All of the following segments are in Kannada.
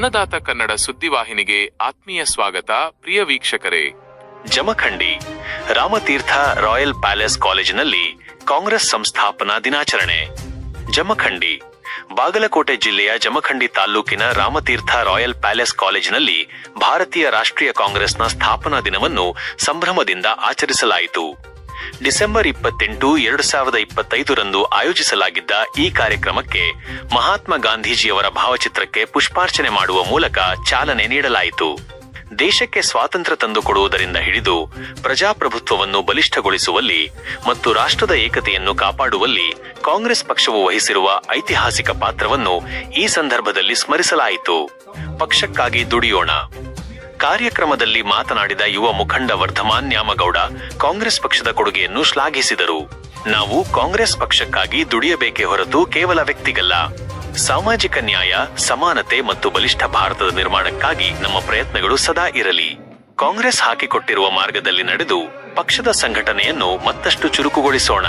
ಅನ್ನದಾತ ಕನ್ನಡ ಸುದ್ದಿವಾಹಿನಿಗೆ ಆತ್ಮೀಯ ಸ್ವಾಗತ. ಪ್ರಿಯ ವೀಕ್ಷಕರೇ, ಜಮಖಂಡಿ ರಾಮತೀರ್ಥ ರಾಯಲ್ ಪ್ಯಾಲೇಸ್ ಕಾಲೇಜಿನಲ್ಲಿ ಕಾಂಗ್ರೆಸ್ ಸಂಸ್ಥಾಪನಾ ದಿನಾಚರಣೆ. ಜಮಖಂಡಿ ಬಾಗಲಕೋಟೆ ಜಿಲ್ಲೆಯ ಜಮಖಂಡಿ ತಾಲ್ಲೂಕಿನ ರಾಮತೀರ್ಥ ರಾಯಲ್ ಪ್ಯಾಲೇಸ್ ಕಾಲೇಜಿನಲ್ಲಿ ಭಾರತೀಯ ರಾಷ್ಟ್ರೀಯ ಕಾಂಗ್ರೆಸ್ನ ಸ್ಥಾಪನಾ ದಿನವನ್ನು ಸಂಭ್ರಮದಿಂದ ಆಚರಿಸಲಾಯಿತು. ಡಿಸೆಂಬರ್ 28, 2025 ಆಯೋಜಿಸಲಾಗಿದ್ದ ಈ ಕಾರ್ಯಕ್ರಮಕ್ಕೆ ಮಹಾತ್ಮ ಗಾಂಧೀಜಿಯವರ ಭಾವಚಿತ್ರಕ್ಕೆ ಪುಷ್ಪಾರ್ಚನೆ ಮಾಡುವ ಮೂಲಕ ಚಾಲನೆ ನೀಡಲಾಯಿತು. ದೇಶಕ್ಕೆ ಸ್ವಾತಂತ್ರ್ಯ ತಂದುಕೊಡುವುದರಿಂದ ಹಿಡಿದು ಪ್ರಜಾಪ್ರಭುತ್ವವನ್ನು ಬಲಿಷ್ಠಗೊಳಿಸುವಲ್ಲಿ ಮತ್ತು ರಾಷ್ಟ್ರದ ಏಕತೆಯನ್ನು ಕಾಪಾಡುವಲ್ಲಿ ಕಾಂಗ್ರೆಸ್ ಪಕ್ಷವು ವಹಿಸಿರುವ ಐತಿಹಾಸಿಕ ಪಾತ್ರವನ್ನು ಈ ಸಂದರ್ಭದಲ್ಲಿ ಸ್ಮರಿಸಲಾಯಿತು. ಪಕ್ಷಕ್ಕಾಗಿ ದುಡಿಯೋಣ ಕಾರ್ಯಕ್ರಮದಲ್ಲಿ ಮಾತನಾಡಿದ ಯುವ ಮುಖಂಡ ವರ್ಧಮಾನ್ ನ್ಯಾಮಗೌಡ ಕಾಂಗ್ರೆಸ್ ಪಕ್ಷದ ಕೊಡುಗೆಯನ್ನು ಶ್ಲಾಘಿಸಿದರು. ನಾವು ಕಾಂಗ್ರೆಸ್ ಪಕ್ಷಕ್ಕಾಗಿ ದುಡಿಯಬೇಕೇ ಹೊರತು ಕೇವಲ ವ್ಯಕ್ತಿಗಲ್ಲ. ಸಾಮಾಜಿಕ ನ್ಯಾಯ, ಸಮಾನತೆ ಮತ್ತು ಬಲಿಷ್ಠ ಭಾರತದ ನಿರ್ಮಾಣಕ್ಕಾಗಿ ನಮ್ಮ ಪ್ರಯತ್ನಗಳು ಸದಾ ಇರಲಿ. ಕಾಂಗ್ರೆಸ್ ಹಾಕಿಕೊಟ್ಟಿರುವ ಮಾರ್ಗದಲ್ಲಿ ನಡೆದು ಪಕ್ಷದ ಸಂಘಟನೆಯನ್ನು ಮತ್ತಷ್ಟು ಚುರುಕುಗೊಳಿಸೋಣ.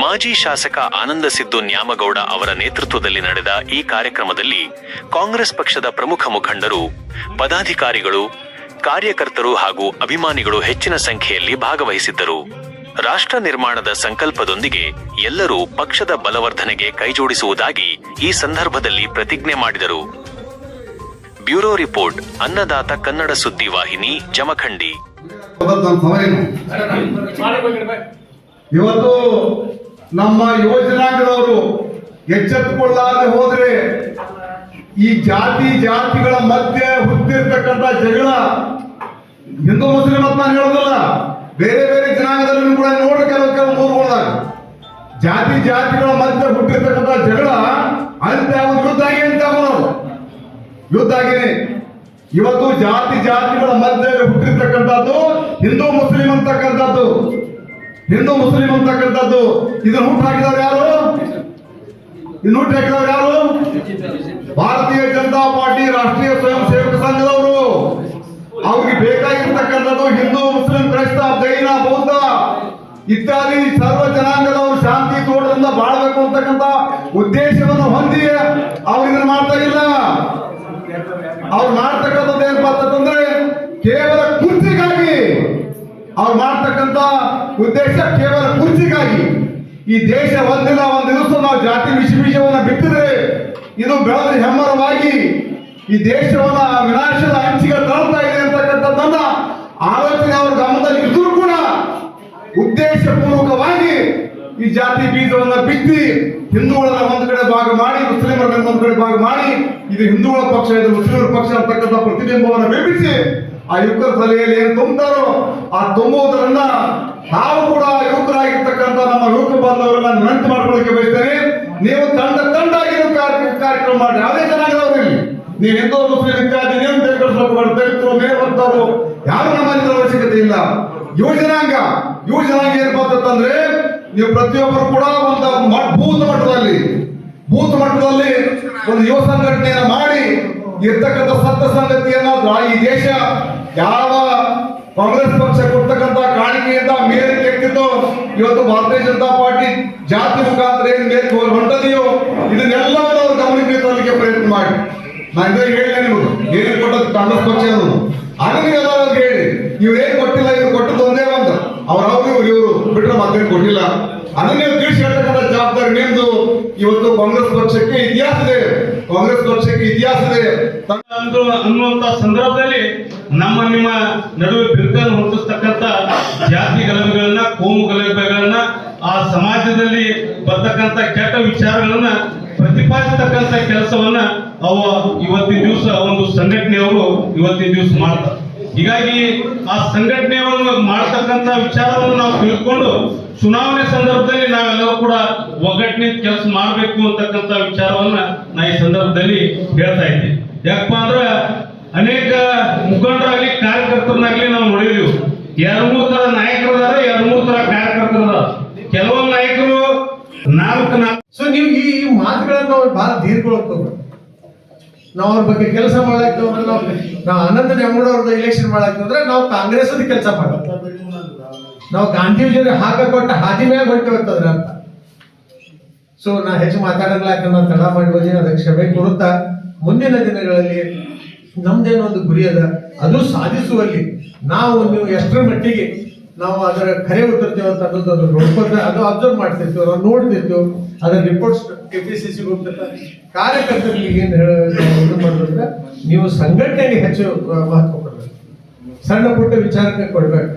ಮಾಜಿ ಶಾಸಕ ಆನಂದ ಸಿದ್ದು ನ್ಯಾಮಗೌಡ ಅವರ ನೇತೃತ್ವದಲ್ಲಿ ನಡೆದ ಈ ಕಾರ್ಯಕ್ರಮದಲ್ಲಿ ಕಾಂಗ್ರೆಸ್ ಪಕ್ಷದ ಪ್ರಮುಖ ಮುಖಂಡರು, ಪದಾಧಿಕಾರಿಗಳು, ಕಾರ್ಯಕರ್ತರು ಹಾಗೂ ಅಭಿಮಾನಿಗಳು ಹೆಚ್ಚಿನ ಸಂಖ್ಯೆಯಲ್ಲಿ ಭಾಗವಹಿಸಿದ್ದರು. ರಾಷ್ಟ್ರ ನಿರ್ಮಾಣದ ಸಂಕಲ್ಪದೊಂದಿಗೆ ಎಲ್ಲರೂ ಪಕ್ಷದ ಬಲವರ್ಧನೆಗೆ ಕೈಜೋಡಿಸುವುದಾಗಿ ಈ ಸಂದರ್ಭದಲ್ಲಿ ಪ್ರತಿಜ್ಞೆ ಮಾಡಿದರು. ಬ್ಯೂರೋ ರಿಪೋರ್ಟ್, ಅನ್ನದಾತ ಕನ್ನಡ ಸುದ್ದಿವಾಹಿನಿ, ಜಮಖಂಡಿ. ಇವತ್ತು ನಮ್ಮ ಯುವ ಜನಾಂಗದವರು ಎಚ್ಚೆತ್ತುಕೊಳ್ಳಾದೆ ಹೋದ್ರೆ ಈ ಜಾತಿಗಳ ಮಧ್ಯೆ ಹುಟ್ಟಿರ್ತಕ್ಕಂಥ ಜಗಳ, ಹಿಂದೂ ಮುಸ್ಲಿಂ ಅಂತ ನಾನು ಹೇಳೋದಲ್ಲ, ಬೇರೆ ಬೇರೆ ಜನಾಂಗದಲ್ಲಿ ಕೂಡ ನೋಡ್ರಿ ಕೆಲವು ಮೂರುಗಳಾಗ ಜಾತಿಗಳ ಮಧ್ಯೆ ಹುಟ್ಟಿರ್ತಕ್ಕಂಥ ಜಗಳ ಅಂತ ಯುದ್ಧ ಆಗಿದೆ. ಇವತ್ತು ಜಾತಿಗಳ ಮಧ್ಯೆ ಹುಟ್ಟಿರ್ತಕ್ಕಂಥದ್ದು ಹಿಂದೂ ಮುಸ್ಲಿಂ ಅಂತಕ್ಕಂಥದ್ದು ಇದನ್ನು ಹುಟ್ಟಾಕಿದವರು ಯಾರು? ಭಾರತೀಯ ಜನತಾ ಪಾರ್ಟಿ ರಾಷ್ಟ್ರೀಯ ಸ್ವಯಂ ಸೇವಕ ಸಂಘದವರು. ಅವ್ರಿಗೆ ಬೇಕಾಗಿರ್ತಕ್ಕಂಥದ್ದು ಹಿಂದೂ, ಮುಸ್ಲಿಂ, ಕ್ರೈಸ್ತ, ಜೈನ, ಬೌದ್ಧ ಇತ್ಯಾದಿ ಸರ್ವ ಜನಾಂಗದವರು ಶಾಂತಿ ತೋಟದಿಂದ ಬಾಳ್ಬೇಕು ಅಂತಕ್ಕಂಥ ಉದ್ದೇಶವನ್ನು ಹೊಂದಿ ಅವ್ರು ಇದನ್ನು ಮಾಡ್ತಾ ಇಲ್ಲ. ಅವ್ರು ಮಾಡ್ತಕ್ಕಂಥದ್ದು ಏನಪ್ಪಾ ಅಂತಂದ್ರೆ ಕೇವಲ ಕುರ್ಚಿಗಾಗಿ. ಅವ್ರು ಮಾಡ್ತಕ್ಕಂಥ ಉದ್ದೇಶ ಕೇವಲ ಕುರ್ಚಿಗಾಗಿ. ಈ ದೇಶ ಒಂದಿಲ್ಲ ಒಂದು ದಿವಸ ನಾವು ಜಾತಿ ವಿಷವನ್ನು ಬಿಟ್ಟಿದ್ರೆ ಇದು ಬೆಳೆದ ಹೆಮ್ಮರವಾಗಿ ಈ ದೇಶವನ್ನ ವಿನಾಶದ ಅಂಚಿಗೆ ತಳ್ತಾ ಇದೆ ಅಂತಕ್ಕಂಥದ್ದನ್ನ ಆಲೋಚನೆ ಅವ್ರ ಗಮನದಲ್ಲಿ ಇದ್ರೂ ಕೂಡ ಉದ್ದೇಶಪೂರ್ವಕವಾಗಿ ಈ ಜಾತಿ ಬೀಜವನ್ನ ಬಿತ್ತಿ ಹಿಂದೂಗಳನ್ನ ಒಂದು ಕಡೆ ಭಾಗ ಮಾಡಿ, ಮುಸ್ಲಿಮರನ್ನ ಒಂದು ಕಡೆ ಭಾಗ ಮಾಡಿ, ಇದು ಹಿಂದೂಗಳ ಪಕ್ಷ, ಇದು ಮುಸ್ಲಿಮರ ಪಕ್ಷ ಅಂತಕ್ಕಂಥ ಪ್ರತಿಬಿಂಬವನ್ನು ಬಿಂಬಿಸಿ ಆ ಯುವಕರ ತಲೆಯಲ್ಲಿ ಏನು ತುಂಬುತ್ತಾರೋ ಆ ತುಂಬುವುದರನ್ನ ನಾವು ಕೂಡ ಯುವಕರಾಗಿರ್ತಕ್ಕಂಥ ನಮ್ಮ ಯುವಕ ಬಾಂಧವರನ್ನ ವಿನಂತಿ ಮಾಡ್ಕೊಳ್ಳಕ್ಕೆ ಬಯಸ್ತೇನೆ. ನೀವು ತಂಡಾಗಿ ಕಾರ್ಯಕ್ರಮ ಮಾಡಿ, ಯಾವುದೇ ಜನಾಂಗದವರಲ್ಲಿ ನೀವು ಹಿಂದೂ, ಮುಸ್ಲಿಂ ಇತ್ಯಾದಿ ನೀವು ತೆಗೆದುಕೊಳ್ಳಬೇಕು, ದಲಿತರು, ಮೇಲ್ವರ್ಗದವರು ಯಾರು ನಮ್ಮಲ್ಲಿ ಅವಶ್ಯಕತೆ ಇಲ್ಲ. ಯುವ ಜನಾಂಗ ಏನಪ್ಪಾ ಅಂತಂದ್ರೆ ನೀವು ಪ್ರತಿಯೊಬ್ಬರು ಕೂಡ ಒಂದು ಬೂತ್ ಮಟ್ಟದಲ್ಲಿ ಒಂದು ಯುವ ಸಂಘಟನೆಯನ್ನ ಮಾಡಿ ಇರ್ತಕ್ಕಂಥ ಸತ್ಯ ಸಂಗತಿಯನ್ನ ಈ ದೇಶ ಯಾವ ಕಾಂಗ್ರೆಸ್ ಪಕ್ಷ ಕೊಡ್ತಕ್ಕಂಥ ಕಾಣಿಕೆಯಿಂದ ಮೇಲೆ ಕೆತ್ತಿದ್ದು ಇವತ್ತು ಭಾರತೀಯ ಜನತಾ ಪಾರ್ಟಿ ಜಾತಿ ಮುಖಾಂತರ ಏನ್ ಮೇಲೆ ಹೊಂಟದೆಯೋ ಇದನ್ನೆಲ್ಲವನ್ನು ಅವರು ಗಮನಕ್ಕೆ ತರಲಿಕ್ಕೆ ಪ್ರಯತ್ನ ಮಾಡಿ. ನಾನು ಹೇಳಿದೆ ನಿಮಗೆ ಏನೇನು ಕೊಟ್ಟದ್ದು ಕಾಂಗ್ರೆಸ್ ಪಕ್ಷ ಅನ್ನೋದು ಅದನ್ನೆಲ್ಲ ಹೇಳಿ, ಇವ್ರೇನ್ ಕೊಟ್ಟಿಲ್ಲ, ಇವ್ರು ಕೊಟ್ಟದ್ದು ಒಂದೇ ಒಂದು ಇವರು ಬಿಟ್ಟರೆ ಮತ್ತೇನು ಕೊಟ್ಟಿಲ್ಲ. ಅದನ್ನೇ ತಿಳಿಸಿ ಹೇಳ್ತಕ್ಕಂಥ ಜವಾಬ್ದಾರಿ ನಿಮ್ದು. ಇವತ್ತು ಕಾಂಗ್ರೆಸ್ ಪಕ್ಷಕ್ಕೆ ಇತಿಹಾಸ ಇದೆ ಅನ್ನುವಂತ ಸಂದರ್ಭದಲ್ಲಿ ನಿಮ್ಮ ನಡುವೆ ಬಿರುಕನ್ನು ಹುಟ್ಟಿಸ್ತಕ್ಕಂಥ ಜಾತಿ ಗಲಭೆಗಳನ್ನ, ಕೋಮು ಗಲಭೆಗಳನ್ನ, ಆ ಸಮಾಜದಲ್ಲಿ ಬರ್ತಕ್ಕಂಥ ಕೆಟ್ಟ ವಿಚಾರಗಳನ್ನ ಪ್ರತಿಪಾದಿಸತಕ್ಕಂಥ ಕೆಲಸವನ್ನ ಇವತ್ತಿನ ದಿವಸ ಒಂದು ಸಂಘಟನೆಯವರು ಇವತ್ತಿನ ದಿವಸ ಮಾಡ್ತಾರೆ. ಹೀಗಾಗಿ ಆ ಸಂಘಟನೆಯನ್ನು ಮಾಡತಕ್ಕಂಥ ವಿಚಾರವನ್ನು ನಾವು ತಿಳ್ಕೊಂಡು ಚುನಾವಣೆ ಸಂದರ್ಭದಲ್ಲಿ ನಾವೆಲ್ಲರೂ ಕೂಡ ಒಗ್ಗಟ್ಟಿನಿಂದ ಕೆಲಸ ಮಾಡಬೇಕು ಅಂತಕ್ಕಂಥ ವಿಚಾರವನ್ನ ನಾ ಈ ಸಂದರ್ಭದಲ್ಲಿ ಹೇಳ್ತಾ ಇದ್ದೀನಿ. ಯಾಕಪ್ಪ ಅಂದ್ರೆ ಅನೇಕ ಮುಖಂಡರಾಗ್ಲಿ ಕಾರ್ಯಕರ್ತರನ್ನಾಗ್ಲಿ ನಾವು ನೋಡಿದೀವಿ, 2-3 ತರ ನಾಯಕರದಾರ, 2-3 ತರ ಕಾರ್ಯಕರ್ತರದಾರ. ಕೆಲವೊಂದು ನಾಯಕರು 4 ಸೊ ನೀವು ಈ ಮಾತುಗಳನ್ನು ಬಹಳ ದೀರ್ಘ ನಾವು ಅವ್ರ ಬಗ್ಗೆ ಕೆಲಸ ಮಾಡಕ್ಕೆ ಹೋದ್ರೆ ನಾವು ಆನಂದ ನ್ಯಾಮಗೌಡ ಅವ್ರದ್ದು ಇಲೆಕ್ಷನ್ ಮಾಡಕ್ಕೆ ಹೋದ್ರೆ ನಾವು ಕಾಂಗ್ರೆಸ್ ಕೆಲಸ ಮಾಡಬೇಕು. ನಾವು ಗಾಂಧೀಜಿಯವ್ರಿಗೆ ಹಾಕಿಕೊಟ್ಟ ಹಾದಿ ಮೇಲೆ ಹೊರಟೋಗ್ತದ್ರ ಅಂತ. ಸೊ ನಾ ಹೆಚ್ಚು ಮಾತಾಡಲ್ಲ, ಯಾಕಂದ್ರೆ ನಾನು ತಡ ಮಾಡಿ ಹೋಗಿ ಅದಕ್ಕೆ ಕ್ಷಮೆ ಕೊಡುತ್ತಾ ಮುಂದಿನ ದಿನಗಳಲ್ಲಿ ನಮ್ದೇನೋ ಒಂದು ಗುರಿ ಅದ, ಅದು ಸಾಧಿಸುವಲ್ಲಿ ನೀವು ಎಷ್ಟರ ಮಟ್ಟಿಗೆ ನಾವು ಅದರ ಕರೆ ಉತ್ತರ್ತೀವಿ ಅಂತ ಅನ್ನೋದು ಅದು ನೋಡ್ಕೊಂಡ್ರೆ, ಅದು ಅಬ್ಸರ್ವ್ ಮಾಡ್ತಿರ್ತೀವಿ, ನಾವು ನೋಡ್ತಿರ್ತೀವಿ, ಅದರ ರಿಪೋರ್ಟ್ಸ್ KPCC ಹೋಗ್ತಿರ್ತಾರೆ. ಕಾರ್ಯಕರ್ತರಿಗೆ ಏನು ಇದು ಮಾಡೋದ್ರೆ ನೀವು ಸಂಘಟನೆಗೆ ಹೆಚ್ಚು ಮಹತ್ವ ಕೊಡಬೇಕು, ಸಣ್ಣ ಪುಟ್ಟ ವಿಚಾರಕ್ಕೆ ಕೊಡ್ಬೇಕು.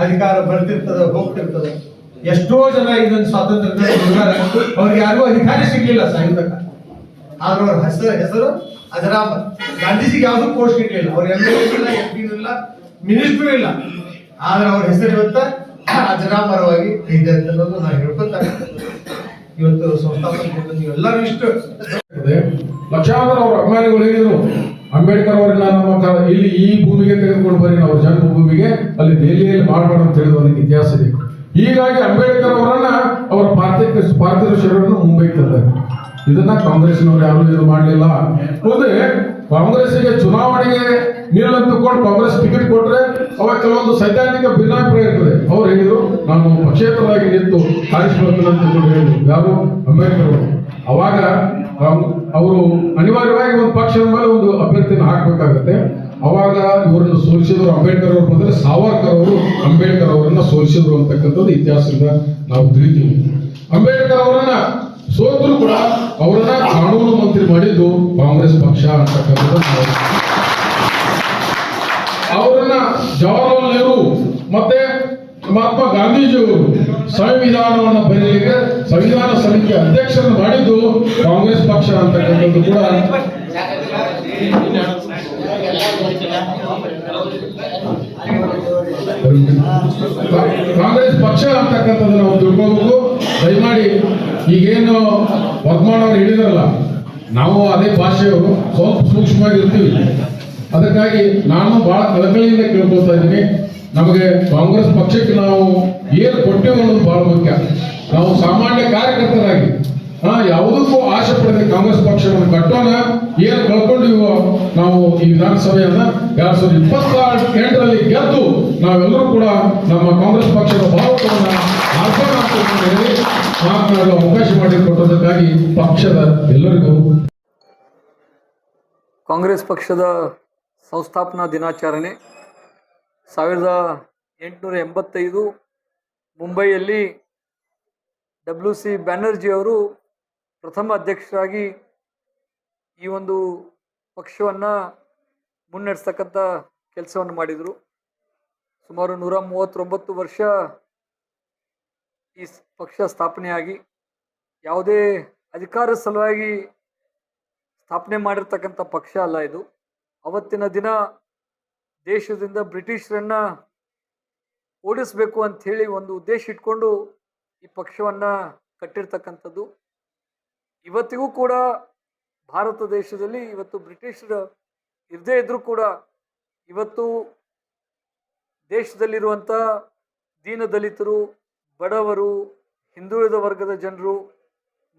ಅಧಿಕಾರ ಬರ್ತಿರ್ತದ ಹೋಗ್ತಿರ್ತದೆ. ಎಷ್ಟೋ ಜನ ಇದೊಂದು ಸ್ವಾತಂತ್ರ್ಯ ಅವ್ರಿಗೆ ಯಾರಿಗೂ ಅಧಿಕಾರ ಸಿಗ್ಲಿಲ್ಲ ಸಾಯುಧಕ, ಆದ್ರೆ ಅವ್ರ ಹೆಸರು ಅಜರಾಮ್. ಗಾಂಧೀಜಿಗೆ ಯಾವ್ದು ಪೋಸ್ಟ್ ಇರ್ಲಿಲ್ಲ, ಅವ್ರ MLA ಇಲ್ಲ, MP ಇಲ್ಲ, ಮಿನಿಸ್ಟ್ರು ಇಲ್ಲ, ಆದ್ರೆ ಅವ್ರ ಹೆಸರು ಇವತ್ತ ಅಜರಾಮರವಾಗಿ ಇದೆ ಅಂತ ನಾನು ಹೇಳ್ಕೊತಾರೆ. ಇವತ್ತು ಸಂಸ್ಥಾಪನೆ ನೀವೆಲ್ಲರೂ ಇಷ್ಟು ಲಕ್ಷಾಂತರ ಅವ್ರ ಅಭಿಮಾನಿಗಳು ಹೇಳಿದ್ರು, ಅಂಬೇಡ್ಕರ್ ಅವರನ್ನ ಇಲ್ಲಿ ಈ ಭೂಮಿಗೆ ತೆಗೆದುಕೊಂಡು ಬರ್ರಿ, ಅವ್ರ ಜನ್ಮಭೂಮಿಗೆ, ಅಲ್ಲಿ ದೆಹಲಿಯಲ್ಲಿ ಮಾಡಬೇಡ ಅಂತ ಹೇಳಿದ್ರು. ಅದಕ್ಕೆ ಇತಿಹಾಸ ಇದೆ. ಹೀಗಾಗಿ ಅಂಬೇಡ್ಕರ್ ಅವರನ್ನ ಅವರ ಪಾರ್ಥಿವ ಶರೀರವನ್ನು ಮುಂಬೈಗೆ ತಂದರು. ಇದನ್ನ ಕಾಂಗ್ರೆಸ್ನವ್ರು ಯಾರು ಏನು ಮಾಡಲಿಲ್ಲ. ಹೋದ್ರೆ ಕಾಂಗ್ರೆಸ್ಗೆ ಚುನಾವಣೆಗೆ ನಿಲ್ಲಂತುಕೊಂಡು ಕಾಂಗ್ರೆಸ್ ಟಿಕೆಟ್ ಕೊಟ್ರೆ ಅವಾಗ ಕೆಲವೊಂದು ಸೈದ್ಧಾಂತಿಕ ಭಿನ್ನಾಭಿಪ್ರಾಯ ಇರ್ತದೆ. ಅವ್ರು ಹೇಳಿದ್ರು ನಾನು ಪಕ್ಷೇತರವಾಗಿ ನಿಂತು ಕಾಣಿಸ್ಕೊಳ್ತೇನೆ ಅಂತ ಹೇಳಿದ್ರು. ಯಾರು? ಅಂಬೇಡ್ಕರ್ ಅವರು. ಅವಾಗ ಅವರು ಅನಿವಾರ್ಯವಾಗಿ ಒಂದು ಪಕ್ಷದ ಮೇಲೆ ಒಂದು ಅಭ್ಯರ್ಥಿನ ಹಾಕ್ಬೇಕಾಗತ್ತೆ. ಅವಾಗ ಇವರನ್ನು ಸೋಲಿಸಿದ್ರು ಅಂಬೇಡ್ಕರ್ ಅವರು ಬಂದ್ರೆ ಸಾವರ್ಕರ್ ಅವರು ಅಂಬೇಡ್ಕರ್ ಅವರನ್ನ ಸೋಲಿಸಿದ್ರು ಅಂತಕ್ಕಂಥದ್ದು ಇತಿಹಾಸದಿಂದ ನಾವು ತಿಳಿತೀವಿ. ಅಂಬೇಡ್ಕರ್ ಅವರನ್ನ ಸೋತರು ಕೂಡ ಅವರನ್ನ ಕಾನೂನು ಮಂತ್ರಿ ಮಾಡಿದ್ದು ಕಾಂಗ್ರೆಸ್ ಪಕ್ಷ ಅಂತಕ್ಕಂಥದ್ದು. ಅವರನ್ನ ಜವಾಹರ್ಲಾಲ್ ನೆಹರು ಮತ್ತೆ ಮಹಾತ್ಮ ಗಾಂಧೀಜಿಯವರು ಸಂವಿಧಾನವನ್ನು ಬರೆಯಲಿಕ್ಕೆ ಸಂವಿಧಾನ ಸಮಿತಿ ಅಧ್ಯಕ್ಷರನ್ನು ಮಾಡಿದ್ದು ಕಾಂಗ್ರೆಸ್ ಪಕ್ಷ ಅಂತಕ್ಕಂಥದ್ದು ಕೂಡ ಕಾಂಗ್ರೆಸ್ ಪಕ್ಷ ಅಂತಕ್ಕಂಥದ್ದು ನಾವು ತಿಳ್ಕೋಬೇಕು. ದಯಮಾಡಿ ಈಗೇನು ಪದ್ಮಾಡ್ ಅವರು ಹೇಳಿದ್ರಲ್ಲ, ನಾವು ಅದೇ ಭಾಷೆಯವರು ಸ್ವಲ್ಪ ಸೂಕ್ಷ್ಮವಾಗಿರ್ತೀವಿ. ಅದಕ್ಕಾಗಿ ನಾನು ಬಹಳ ಕಳಕಳಿಯಿಂದ ಕೇಳ್ಕೊಳ್ತಾ ಇದ್ದೀನಿ, ನಮಗೆ ಕಾಂಗ್ರೆಸ್ ಪಕ್ಷಕ್ಕೆ ನಾವು ಏನು ಕೊಟ್ಟೇವೆ ಅನ್ನೋದು ಬಹಳ ಮುಖ್ಯ. ನಾವು ಸಾಮಾನ್ಯ ಕಾರ್ಯಕರ್ತರಾಗಿ ಯಾವುದಕ್ಕೂ ಆಸೆ ಪಡೆದ ಕಾಂಗ್ರೆಸ್ ಪಕ್ಷವನ್ನು ಕಟ್ಟೋಣ. ಏನು ಕಳ್ಕೊಂಡಿವೋ ನಾವು ಈ ವಿಧಾನಸಭೆಯನ್ನ 2028ರಲ್ಲಿ ಗೆದ್ದು ನಾವೆಲ್ಲರೂ ಕೂಡ ನಮ್ಮ ಕಾಂಗ್ರೆಸ್ ಪಕ್ಷದ ಭಾವವನ್ನು ಅರ್ಪಣೆ ಅಂತ ಹೇಳಿ ಮಾತನಾಡಲು ಅವಕಾಶ ಮಾಡಿಕೊಟ್ಟದಕ್ಕಾಗಿ ಪಕ್ಷದ ಎಲ್ಲರಿಗೂ. ಕಾಂಗ್ರೆಸ್ ಪಕ್ಷದ ಸಂಸ್ಥಾಪನಾ ದಿನಾಚರಣೆ 1885 ಮುಂಬೈಯಲ್ಲಿ WC ಬ್ಯಾನರ್ಜಿ ಅವರು ಪ್ರಥಮ ಅಧ್ಯಕ್ಷರಾಗಿ ಈ ಒಂದು ಪಕ್ಷವನ್ನು ಮುನ್ನಡೆಸ್ತಕ್ಕಂಥ ಕೆಲಸವನ್ನು ಮಾಡಿದರು. ಸುಮಾರು 139 ವರ್ಷ ಈ ಪಕ್ಷ ಸ್ಥಾಪನೆಯಾಗಿ ಯಾವುದೇ ಅಧಿಕಾರ ಸಲುವಾಗಿ ಸ್ಥಾಪನೆ ಮಾಡಿರ್ತಕ್ಕಂಥ ಪಕ್ಷ ಅಲ್ಲ ಇದು. ಅವತ್ತಿನ ದಿನ ದೇಶದಿಂದ ಬ್ರಿಟಿಷರನ್ನ ಓಡಿಸಬೇಕು ಅಂಥೇಳಿ ಒಂದು ಉದ್ದೇಶ ಇಟ್ಕೊಂಡು ಈ ಪಕ್ಷವನ್ನು ಕಟ್ಟಿರ್ತಕ್ಕಂಥದ್ದು. ಇವತ್ತಿಗೂ ಕೂಡ ಭಾರತ ದೇಶದಲ್ಲಿ ಇವತ್ತು ಬ್ರಿಟಿಷರು ಇರದೇ ಇದ್ರೂ ಕೂಡ ಇವತ್ತು ದೇಶದಲ್ಲಿರುವಂಥ ದೀನದಲಿತರು, ಬಡವರು, ಹಿಂದುಳಿದ ವರ್ಗದ ಜನರು,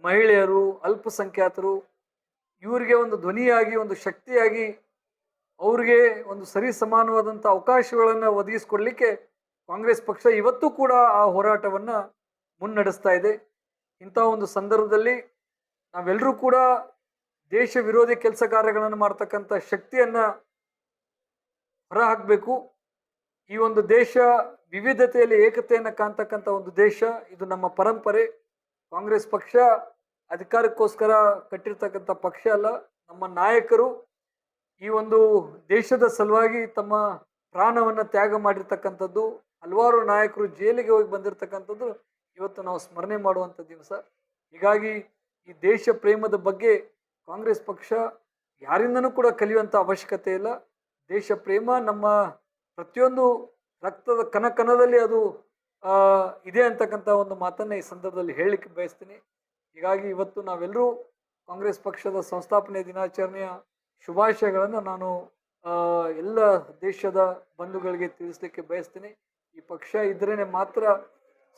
ಮಹಿಳೆಯರು, ಅಲ್ಪಸಂಖ್ಯಾತರು ಇವರಿಗೆ ಒಂದು ಧ್ವನಿಯಾಗಿ, ಒಂದು ಶಕ್ತಿಯಾಗಿ, ಅವ್ರಿಗೆ ಒಂದು ಸರಿ ಸಮಾನವಾದಂಥ ಅವಕಾಶಗಳನ್ನು ಒದಗಿಸ್ಕೊಡ್ಲಿಕ್ಕೆ ಕಾಂಗ್ರೆಸ್ ಪಕ್ಷ ಇವತ್ತು ಕೂಡ ಆ ಹೋರಾಟವನ್ನು ಮುನ್ನಡೆಸ್ತಾ ಇದೆ. ಇಂಥ ಒಂದು ಸಂದರ್ಭದಲ್ಲಿ ನಾವೆಲ್ಲರೂ ಕೂಡ ದೇಶ ವಿರೋಧಿ ಕೆಲಸ ಕಾರ್ಯಗಳನ್ನು ಮಾಡ್ತಕ್ಕಂಥ ಶಕ್ತಿಯನ್ನು ಹೊರಹಾಕಬೇಕು. ಈ ಒಂದು ದೇಶ ವಿವಿಧತೆಯಲ್ಲಿ ಏಕತೆಯನ್ನು ಕಾಣ್ತಕ್ಕಂಥ ಒಂದು ದೇಶ, ಇದು ನಮ್ಮ ಪರಂಪರೆ. ಕಾಂಗ್ರೆಸ್ ಪಕ್ಷ ಅಧಿಕಾರಕ್ಕೋಸ್ಕರ ಕಟ್ಟಿರ್ತಕ್ಕಂಥ ಪಕ್ಷ ಅಲ್ಲ. ನಮ್ಮ ನಾಯಕರು ಈ ಒಂದು ದೇಶದ ಸಲುವಾಗಿ ತಮ್ಮ ಪ್ರಾಣವನ್ನು ತ್ಯಾಗ ಮಾಡಿರ್ತಕ್ಕಂಥದ್ದು, ಹಲವಾರು ನಾಯಕರು ಜೈಲಿಗೆ ಹೋಗಿ ಬಂದಿರತಕ್ಕಂಥದ್ದು ಇವತ್ತು ನಾವು ಸ್ಮರಣೆ ಮಾಡುವಂಥ ದಿವಸ. ಹೀಗಾಗಿ ಈ ದೇಶ ಪ್ರೇಮದ ಬಗ್ಗೆ ಕಾಂಗ್ರೆಸ್ ಪಕ್ಷ ಯಾರಿಂದನೂ ಕೂಡ ಕಲಿಯುವಂಥ ಅವಶ್ಯಕತೆ ಇಲ್ಲ. ದೇಶ ಪ್ರೇಮ ನಮ್ಮ ಪ್ರತಿಯೊಂದು ರಕ್ತದ ಕಣಕಣದಲ್ಲಿ ಅದು ಇದೆ ಅಂತಕ್ಕಂಥ ಒಂದು ಮಾತನ್ನು ಈ ಸಂದರ್ಭದಲ್ಲಿ ಹೇಳಲಿಕ್ಕೆ ಬಯಸ್ತೀನಿ. ಹೀಗಾಗಿ ಇವತ್ತು ನಾವೆಲ್ಲರೂ ಕಾಂಗ್ರೆಸ್ ಪಕ್ಷದ ಸಂಸ್ಥಾಪನೆ ದಿನಾಚರಣೆಯ ಶುಭಾಶಯಗಳನ್ನು ನಾನು ಎಲ್ಲ ದೇಶದ ಬಂಧುಗಳಿಗೆ ತಿಳಿಸ್ಲಿಕ್ಕೆ ಬಯಸ್ತೀನಿ. ಈ ಪಕ್ಷ ಇದ್ರೇ ಮಾತ್ರ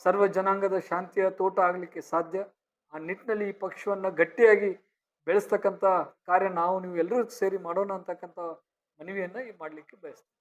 ಸರ್ವ ಜನಾಂಗದ ಶಾಂತಿಯ ತೋಟ ಆಗಲಿಕ್ಕೆ ಸಾಧ್ಯ. ಆ ನಿಟ್ಟಿನಲ್ಲಿ ಈ ಪಕ್ಷವನ್ನು ಗಟ್ಟಿಯಾಗಿ ಬೆಳೆಸ್ತಕ್ಕಂಥ ಕಾರ್ಯ ನಾವು ನೀವು ಎಲ್ಲರೂ ಸೇರಿ ಮಾಡೋಣ ಅಂತಕ್ಕಂಥ ಮನವಿಯನ್ನು ಮಾಡಲಿಕ್ಕೆ ಬಯಸ್ತೀನಿ.